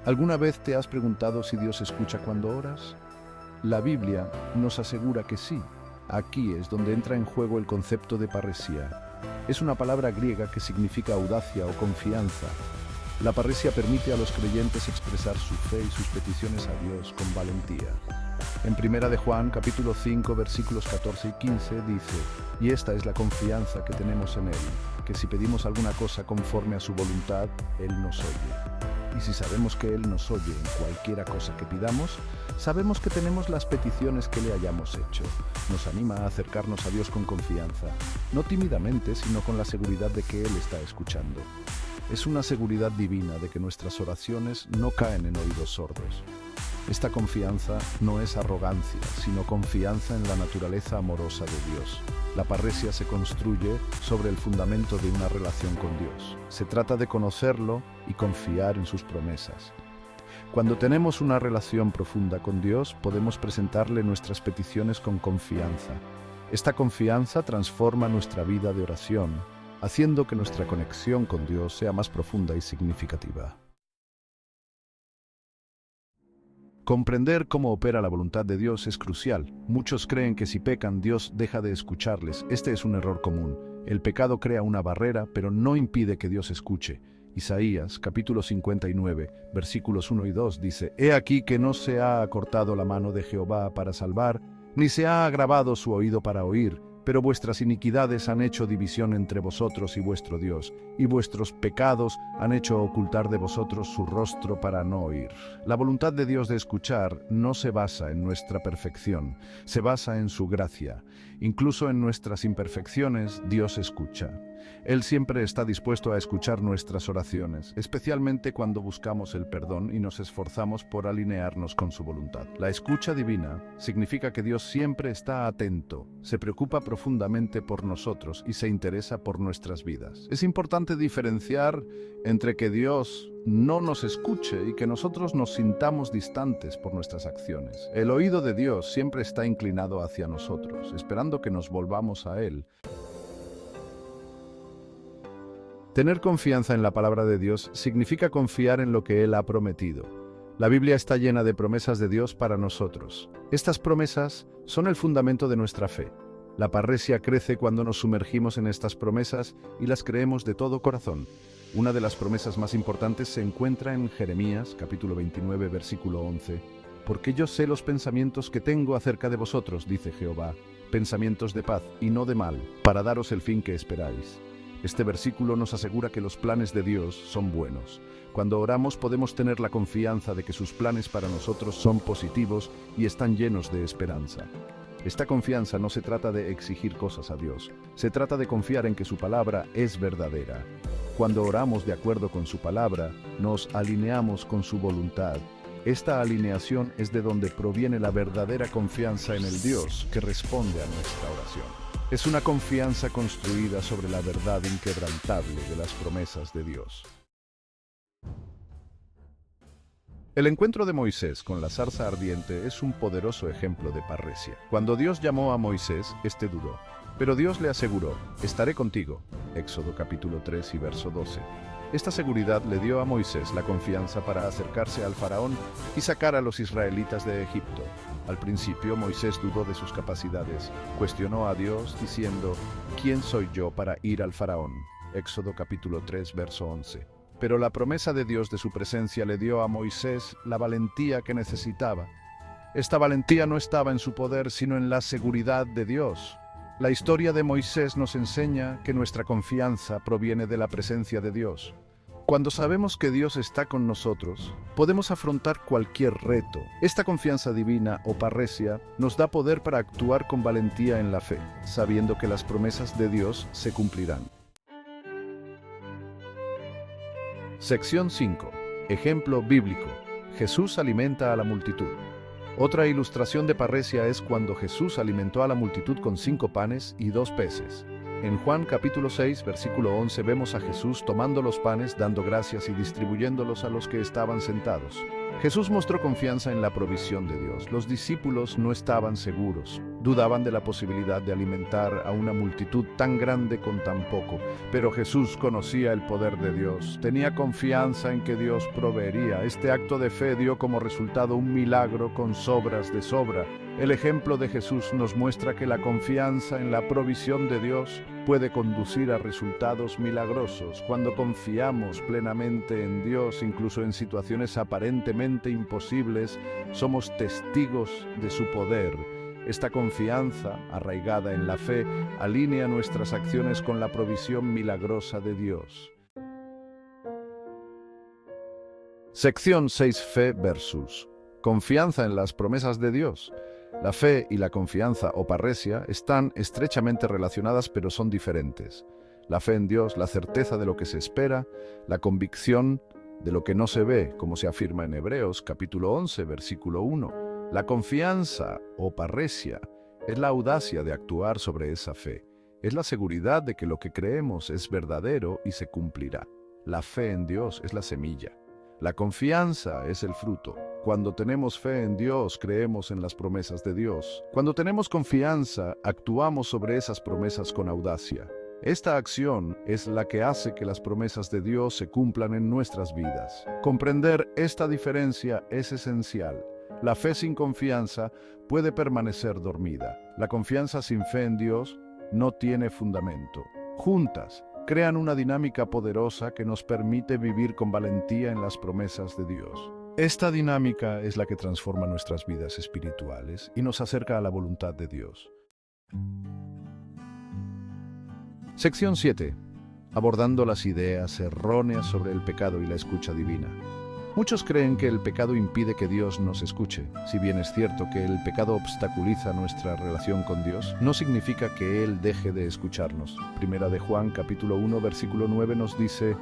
¿Alguna vez te has preguntado si Dios escucha cuando oras? La Biblia nos asegura que sí. Aquí es donde entra en juego el concepto de parresía. Es una palabra griega que significa audacia o confianza. La parresía permite a los creyentes expresar su fe y sus peticiones a Dios con valentía. En 1 de Juan, capítulo 5, versículos 14 y 15, dice: «Y esta es la confianza que tenemos en Él, que si pedimos alguna cosa conforme a su voluntad, Él nos oye. Y si sabemos que Él nos oye en cualquiera cosa que pidamos, sabemos que tenemos las peticiones que le hayamos hecho». Nos anima a acercarnos a Dios con confianza, no tímidamente, sino con la seguridad de que Él está escuchando. Es una seguridad divina de que nuestras oraciones no caen en oídos sordos. Esta confianza no es arrogancia, sino confianza en la naturaleza amorosa de Dios. La parresía se construye sobre el fundamento de una relación con Dios. Se trata de conocerlo y confiar en sus promesas. Cuando tenemos una relación profunda con Dios, podemos presentarle nuestras peticiones con confianza. Esta confianza transforma nuestra vida de oración, haciendo que nuestra conexión con Dios sea más profunda y significativa. Comprender cómo opera la voluntad de Dios es crucial. Muchos creen que si pecan, Dios deja de escucharles. Este es un error común. El pecado crea una barrera, pero no impide que Dios escuche. Isaías, capítulo 59, versículos 1 y 2 dice: «He aquí que no se ha acortado la mano de Jehová para salvar, ni se ha agravado su oído para oír, pero vuestras iniquidades han hecho división entre vosotros y vuestro Dios, y vuestros pecados han hecho ocultar de vosotros su rostro para no oír». La voluntad de Dios de escuchar no se basa en nuestra perfección, se basa en su gracia. Incluso en nuestras imperfecciones, Dios escucha. Él siempre está dispuesto a escuchar nuestras oraciones, especialmente cuando buscamos el perdón y nos esforzamos por alinearnos con su voluntad. La escucha divina significa que Dios siempre está atento, se preocupa profundamente por nosotros y se interesa por nuestras vidas. Es importante diferenciar entre que Dios no nos escuche y que nosotros nos sintamos distantes por nuestras acciones. El oído de Dios siempre está inclinado hacia nosotros, esperando que nos volvamos a Él. Tener confianza en la palabra de Dios significa confiar en lo que Él ha prometido. La Biblia está llena de promesas de Dios para nosotros. Estas promesas son el fundamento de nuestra fe. La parresía crece cuando nos sumergimos en estas promesas y las creemos de todo corazón. Una de las promesas más importantes se encuentra en Jeremías, capítulo 29, versículo 11. «Porque yo sé los pensamientos que tengo acerca de vosotros, dice Jehová, pensamientos de paz y no de mal, para daros el fin que esperáis». Este versículo nos asegura que los planes de Dios son buenos. Cuando oramos podemos tener la confianza de que sus planes para nosotros son positivos y están llenos de esperanza. Esta confianza no se trata de exigir cosas a Dios, se trata de confiar en que su palabra es verdadera. Cuando oramos de acuerdo con su palabra, nos alineamos con su voluntad. Esta alineación es de donde proviene la verdadera confianza en el Dios que responde a nuestra oración. Es una confianza construida sobre la verdad inquebrantable de las promesas de Dios. El encuentro de Moisés con la zarza ardiente es un poderoso ejemplo de parresía. Cuando Dios llamó a Moisés, este dudó, pero Dios le aseguró: «Estaré contigo». Éxodo capítulo 3 y verso 12. Esta seguridad le dio a Moisés la confianza para acercarse al faraón y sacar a los israelitas de Egipto. Al principio, Moisés dudó de sus capacidades, cuestionó a Dios diciendo: «¿Quién soy yo para ir al faraón?». Éxodo capítulo 3, verso 11. Pero la promesa de Dios de su presencia le dio a Moisés la valentía que necesitaba. Esta valentía no estaba en su poder, sino en la seguridad de Dios. La historia de Moisés nos enseña que nuestra confianza proviene de la presencia de Dios. Cuando sabemos que Dios está con nosotros, podemos afrontar cualquier reto. Esta confianza divina o parresía nos da poder para actuar con valentía en la fe, sabiendo que las promesas de Dios se cumplirán. Sección 5. Ejemplo bíblico. Jesús alimenta a la multitud. Otra ilustración de parresía es cuando Jesús alimentó a la multitud con 5 panes y 2 peces. En Juan capítulo 6, versículo 11 vemos a Jesús tomando los panes, dando gracias y distribuyéndolos a los que estaban sentados. Jesús mostró confianza en la provisión de Dios. Los discípulos no estaban seguros, dudaban de la posibilidad de alimentar a una multitud tan grande con tan poco, pero Jesús conocía el poder de Dios, tenía confianza en que Dios proveería. Este acto de fe dio como resultado un milagro con sobras de sobra. El ejemplo de Jesús nos muestra que la confianza en la provisión de Dios puede conducir a resultados milagrosos. Cuando confiamos plenamente en Dios, incluso en situaciones aparentemente imposibles, somos testigos de su poder. Esta confianza, arraigada en la fe, alinea nuestras acciones con la provisión milagrosa de Dios. Sección 6. Fe versus confianza en las promesas de Dios. La fe y la confianza o parresia están estrechamente relacionadas, pero son diferentes. La fe en Dios, la certeza de lo que se espera, la convicción de lo que no se ve, como se afirma en Hebreos capítulo 11, versículo 1. La confianza o parresia es la audacia de actuar sobre esa fe. Es la seguridad de que lo que creemos es verdadero y se cumplirá. La fe en Dios es la semilla. La confianza es el fruto. Cuando tenemos fe en Dios, creemos en las promesas de Dios. Cuando tenemos confianza, actuamos sobre esas promesas con audacia. Esta acción es la que hace que las promesas de Dios se cumplan en nuestras vidas. Comprender esta diferencia es esencial. La fe sin confianza puede permanecer dormida. La confianza sin fe en Dios no tiene fundamento. Juntas, crean una dinámica poderosa que nos permite vivir con valentía en las promesas de Dios. Esta dinámica es la que transforma nuestras vidas espirituales y nos acerca a la voluntad de Dios. Sección 7. Abordando las ideas erróneas sobre el pecado y la escucha divina. Muchos creen que el pecado impide que Dios nos escuche. Si bien es cierto que el pecado obstaculiza nuestra relación con Dios, no significa que Él deje de escucharnos. Primera de Juan, capítulo 1, versículo 9 nos dice: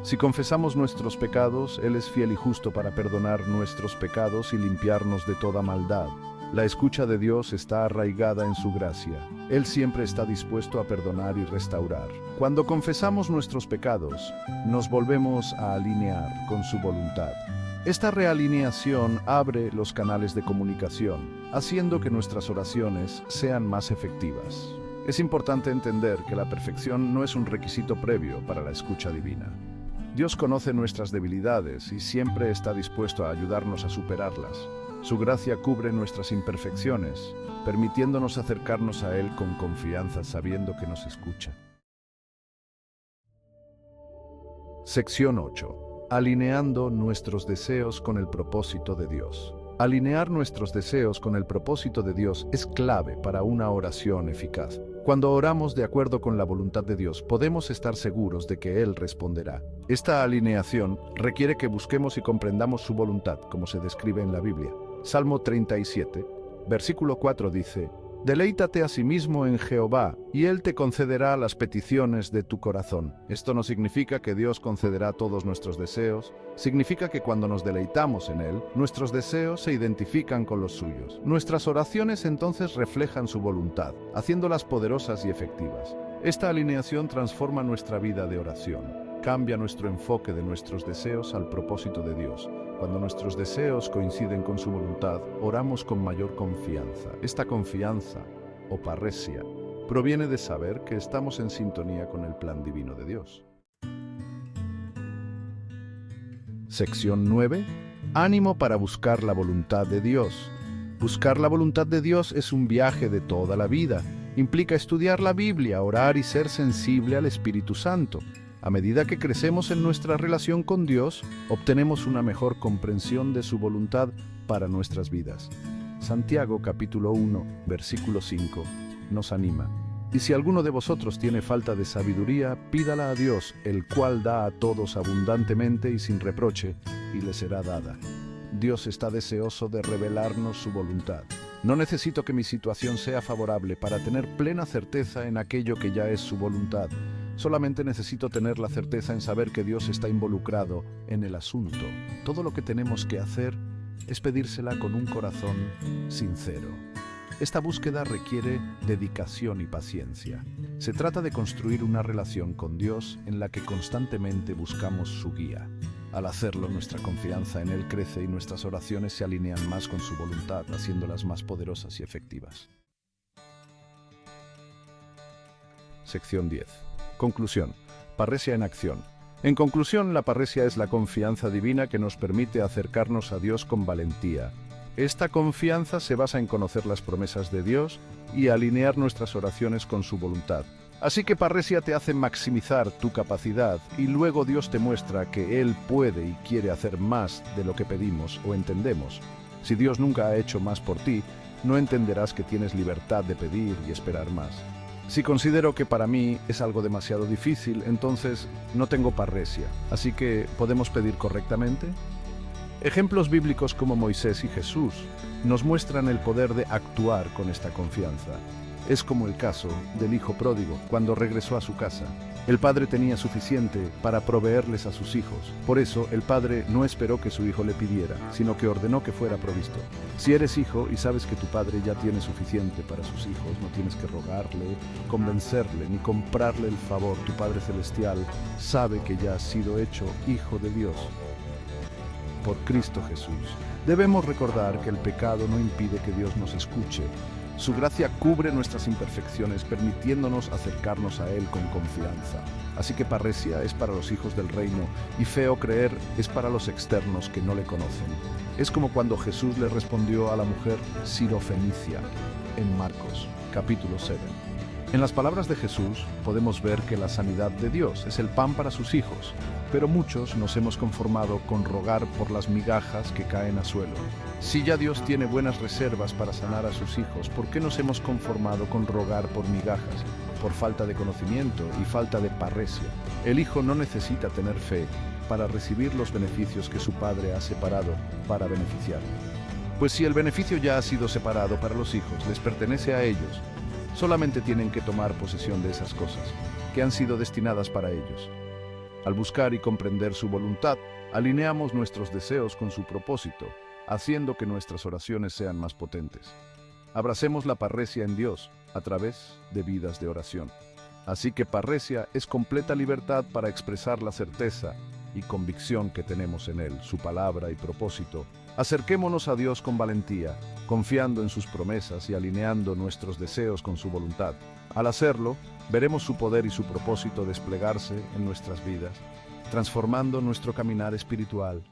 si confesamos nuestros pecados, Él es fiel y justo para perdonar nuestros pecados y limpiarnos de toda maldad. La escucha de Dios está arraigada en su gracia. Él siempre está dispuesto a perdonar y restaurar. Cuando confesamos nuestros pecados, nos volvemos a alinear con su voluntad. Esta realineación abre los canales de comunicación, haciendo que nuestras oraciones sean más efectivas. Es importante entender que la perfección no es un requisito previo para la escucha divina. Dios conoce nuestras debilidades y siempre está dispuesto a ayudarnos a superarlas. Su gracia cubre nuestras imperfecciones, permitiéndonos acercarnos a Él con confianza, sabiendo que nos escucha. Sección 8. Alineando nuestros deseos con el propósito de Dios. Alinear nuestros deseos con el propósito de Dios es clave para una oración eficaz. Cuando oramos de acuerdo con la voluntad de Dios, podemos estar seguros de que Él responderá. Esta alineación requiere que busquemos y comprendamos su voluntad, como se describe en la Biblia. Salmo 37, versículo 4 dice: deleítate a sí mismo en Jehová, y Él te concederá las peticiones de tu corazón. Esto no significa que Dios concederá todos nuestros deseos, significa que cuando nos deleitamos en Él, nuestros deseos se identifican con los suyos. Nuestras oraciones entonces reflejan su voluntad, haciéndolas poderosas y efectivas. Esta alineación transforma nuestra vida de oración, cambia nuestro enfoque de nuestros deseos al propósito de Dios. Cuando nuestros deseos coinciden con su voluntad, oramos con mayor confianza. Esta confianza, o parresia, proviene de saber que estamos en sintonía con el plan divino de Dios. Sección 9. Ánimo para buscar la voluntad de Dios. Buscar la voluntad de Dios es un viaje de toda la vida. Implica estudiar la Biblia, orar y ser sensible al Espíritu Santo. A medida que crecemos en nuestra relación con Dios, obtenemos una mejor comprensión de su voluntad para nuestras vidas. Santiago capítulo 1, versículo 5, nos anima: y si alguno de vosotros tiene falta de sabiduría, pídala a Dios, el cual da a todos abundantemente y sin reproche, y le será dada. Dios está deseoso de revelarnos su voluntad. No necesito que mi situación sea favorable para tener plena certeza en aquello que ya es su voluntad. Solamente necesito tener la certeza en saber que Dios está involucrado en el asunto. Todo lo que tenemos que hacer es pedírsela con un corazón sincero. Esta búsqueda requiere dedicación y paciencia. Se trata de construir una relación con Dios en la que constantemente buscamos su guía. Al hacerlo, nuestra confianza en Él crece y nuestras oraciones se alinean más con su voluntad, haciéndolas más poderosas y efectivas. Sección 10. Conclusión. Parresia en acción. En conclusión, la parresia es la confianza divina que nos permite acercarnos a Dios con valentía. Esta confianza se basa en conocer las promesas de Dios y alinear nuestras oraciones con su voluntad. Así que parresia te hace maximizar tu capacidad y luego Dios te muestra que Él puede y quiere hacer más de lo que pedimos o entendemos. Si Dios nunca ha hecho más por ti, no entenderás que tienes libertad de pedir y esperar más. Si considero que para mí es algo demasiado difícil, entonces no tengo parresia. Así que, ¿podemos pedir correctamente? Ejemplos bíblicos como Moisés y Jesús nos muestran el poder de actuar con esta confianza. Es como el caso del hijo pródigo cuando regresó a su casa. El padre tenía suficiente para proveerles a sus hijos. Por eso, el padre no esperó que su hijo le pidiera, sino que ordenó que fuera provisto. Si eres hijo y sabes que tu padre ya tiene suficiente para sus hijos, no tienes que rogarle, convencerle, ni comprarle el favor. Tu Padre Celestial sabe que ya has sido hecho hijo de Dios por Cristo Jesús. Debemos recordar que el pecado no impide que Dios nos escuche. Su gracia cubre nuestras imperfecciones, permitiéndonos acercarnos a Él con confianza. Así que parresia es para los hijos del reino y feo creer es para los externos que no le conocen. Es como cuando Jesús le respondió a la mujer sirofenicia en Marcos, capítulo 7. En las palabras de Jesús podemos ver que la sanidad de Dios es el pan para sus hijos, pero muchos nos hemos conformado con rogar por las migajas que caen a suelo. Si ya Dios tiene buenas reservas para sanar a sus hijos, ¿por qué nos hemos conformado con rogar por migajas? Por falta de conocimiento y falta de parresia. El hijo no necesita tener fe para recibir los beneficios que su padre ha separado para beneficiarlo. Pues si el beneficio ya ha sido separado para los hijos, les pertenece a ellos. Solamente tienen que tomar posesión de esas cosas, que han sido destinadas para ellos. Al buscar y comprender su voluntad, alineamos nuestros deseos con su propósito, haciendo que nuestras oraciones sean más potentes. Abracemos la parresia en Dios a través de vidas de oración. Así que parresia es completa libertad para expresar la certeza y convicción que tenemos en Él, su palabra y propósito. Acerquémonos a Dios con valentía, confiando en sus promesas y alineando nuestros deseos con su voluntad. Al hacerlo, veremos su poder y su propósito desplegarse en nuestras vidas, transformando nuestro caminar espiritual.